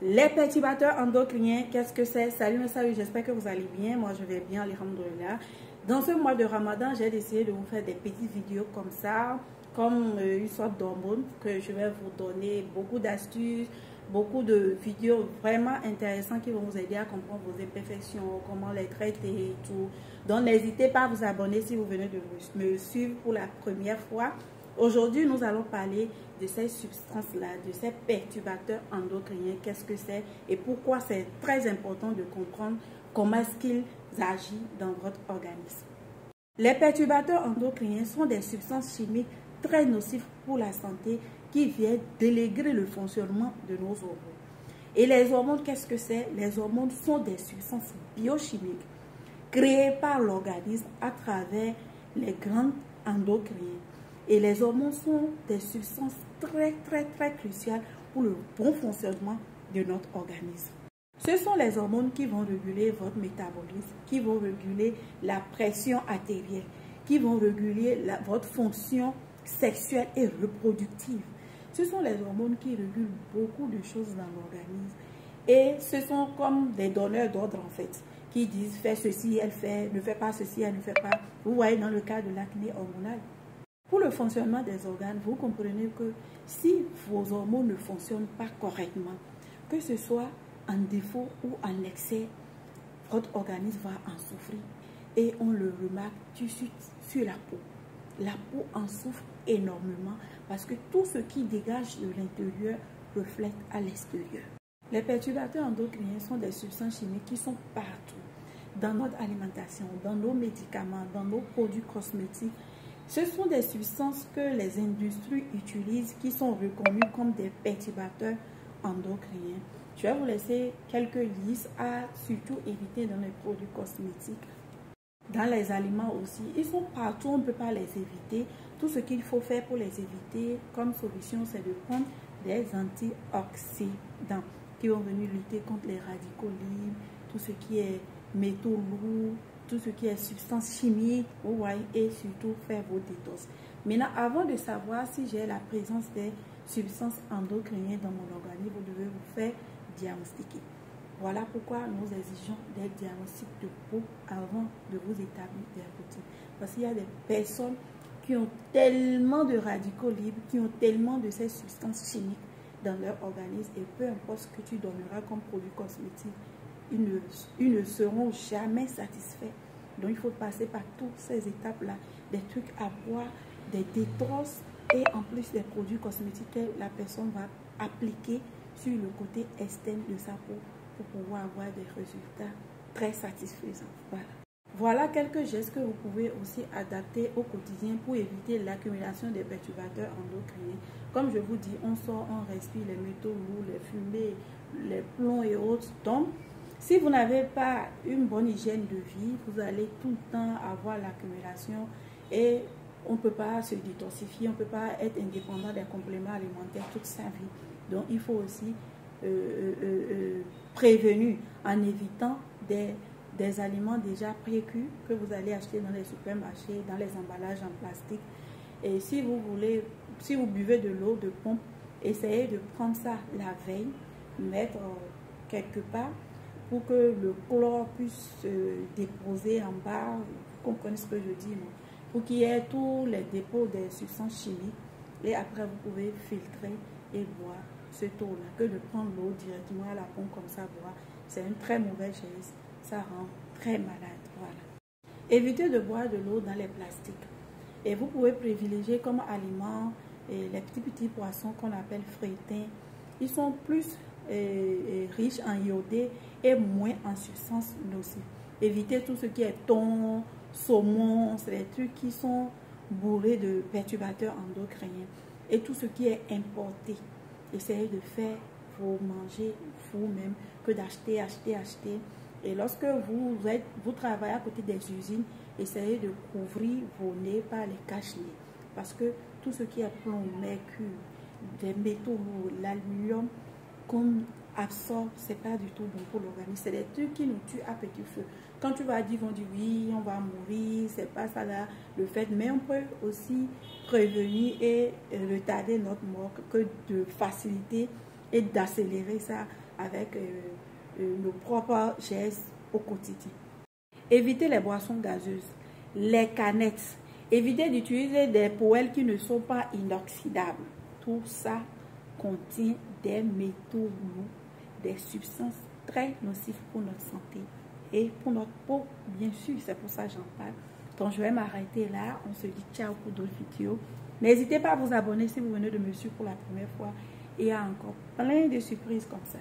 Les perturbateurs endocriniens, qu'est-ce que c'est? Salut, salut, j'espère que vous allez bien. Moi, je vais bien, alhamdoulilah. Dans ce mois de Ramadan, j'ai décidé de vous faire des petites vidéos comme ça, comme une sorte d'hormone que je vais vous donner beaucoup d'astuces, beaucoup de vidéos vraiment intéressantes qui vont vous aider à comprendre vos imperfections, comment les traiter et tout. Donc, n'hésitez pas à vous abonner si vous venez de me suivre pour la première fois. Aujourd'hui, nous allons parler de ces substances-là, de ces perturbateurs endocriniens, qu'est-ce que c'est et pourquoi c'est très important de comprendre comment est-ce qu'ils agissent dans votre organisme. Les perturbateurs endocriniens sont des substances chimiques très nocives pour la santé qui viennent délégrer le fonctionnement de nos hormones. Et les hormones, qu'est-ce que c'est? Les hormones sont des substances biochimiques créées par l'organisme à travers les glandes endocriniennes. Et les hormones sont des substances très cruciales pour le bon fonctionnement de notre organisme. Ce sont les hormones qui vont réguler votre métabolisme, qui vont réguler la pression artérielle, qui vont réguler votre fonction sexuelle et reproductive. Ce sont les hormones qui régulent beaucoup de choses dans l'organisme. Et ce sont comme des donneurs d'ordre en fait, qui disent fais ceci, elle fait, ne fais pas ceci, elle ne fait pas. Vous voyez dans le cas de l'acné hormonal. Pour le fonctionnement des organes, vous comprenez que si vos hormones ne fonctionnent pas correctement, que ce soit en défaut ou en excès, votre organisme va en souffrir. Et on le remarque tout de suite sur la peau. La peau en souffre énormément parce que tout ce qui dégage de l'intérieur reflète à l'extérieur. Les perturbateurs endocriniens sont des substances chimiques qui sont partout, dans notre alimentation, dans nos médicaments, dans nos produits cosmétiques. Ce sont des substances que les industries utilisent qui sont reconnues comme des perturbateurs endocriniens. Je vais vous laisser quelques listes à surtout éviter dans les produits cosmétiques. Dans les aliments aussi, ils sont partout, on ne peut pas les éviter. Tout ce qu'il faut faire pour les éviter comme solution, c'est de prendre des antioxydants qui vont venir lutter contre les radicaux libres, tout ce qui est métaux lourds, tout ce qui est substances chimiques, et surtout faire vos détox. Maintenant, avant de savoir si j'ai la présence des substances endocriniennes dans mon organisme, vous devez vous faire diagnostiquer. Voilà pourquoi nous exigeons des diagnostics de peau avant de vous établir des routines. Parce qu'il y a des personnes qui ont tellement de radicaux libres, qui ont tellement de ces substances chimiques dans leur organisme, et peu importe ce que tu donneras comme produit cosmétique, ils ne seront jamais satisfaits. Donc il faut passer par toutes ces étapes-là, des trucs à boire, des détox et en plus des produits cosmétiques que la personne va appliquer sur le côté externe de sa peau pour pouvoir avoir des résultats très satisfaisants. Voilà quelques gestes que vous pouvez aussi adapter au quotidien pour éviter l'accumulation des perturbateurs endocriniens. Comme je vous dis, on sort, on respire les métaux lourds, les fumées, les plombs et autres. Donc, si vous n'avez pas une bonne hygiène de vie, vous allez tout le temps avoir l'accumulation et on ne peut pas se détoxifier, on ne peut pas être indépendant des compléments alimentaires toute sa vie. Donc, il faut aussi prévenir en évitant des aliments déjà précuits que vous allez acheter dans les supermarchés, dans les emballages en plastique. Et si vous buvez de l'eau de pompe, essayez de prendre ça la veille, mettre quelque part pour que le chlore puisse se déposer en bas. Vous comprenez ce que je dis, non? Pour qu'il y ait tous les dépôts des substances chimiques. Et après, vous pouvez filtrer et boire ce taux-là. Que de prendre l'eau directement à la pompe comme ça, boire. C'est une très mauvaise chose. Ça rend très malade. Voilà. Évitez de boire de l'eau dans les plastiques. Et vous pouvez privilégier comme aliment les petits poissons qu'on appelle frétins. Ils sont plus riches en iodé et moins en substances nocives. Évitez tout ce qui est thon, saumon, c'est des trucs qui sont bourrés de perturbateurs endocriniens. Et tout ce qui est importé. Essayez de faire pour manger vous-même que d'acheter. Et lorsque vous travaillez à côté des usines, essayez de couvrir vos nez par les cache-nez. Parce que tout ce qui est plomb, mercure, des métaux lourds, l'aluminium, qu'on absorbe, c'est pas du tout bon pour l'organisme. C'est des trucs qui nous tuent à petit feu. Quand tu vas dire, ils vont dire oui, on va mourir, c'est pas ça là le fait. Mais on peut aussi prévenir et retarder notre mort que de faciliter et d'accélérer ça avec nos propres gestes au quotidien. Évitez les boissons gazeuses, les canettes. Évitez d'utiliser des poêles qui ne sont pas inoxydables. Tout ça contient des métaux lourds, des substances très nocives pour notre santé et pour notre peau, bien sûr. C'est pour ça que j'en parle. Donc, je vais m'arrêter là. On se dit ciao pour d'autres vidéos. N'hésitez pas à vous abonner si vous venez de me suivre pour la première fois. Il y a encore plein de surprises comme ça.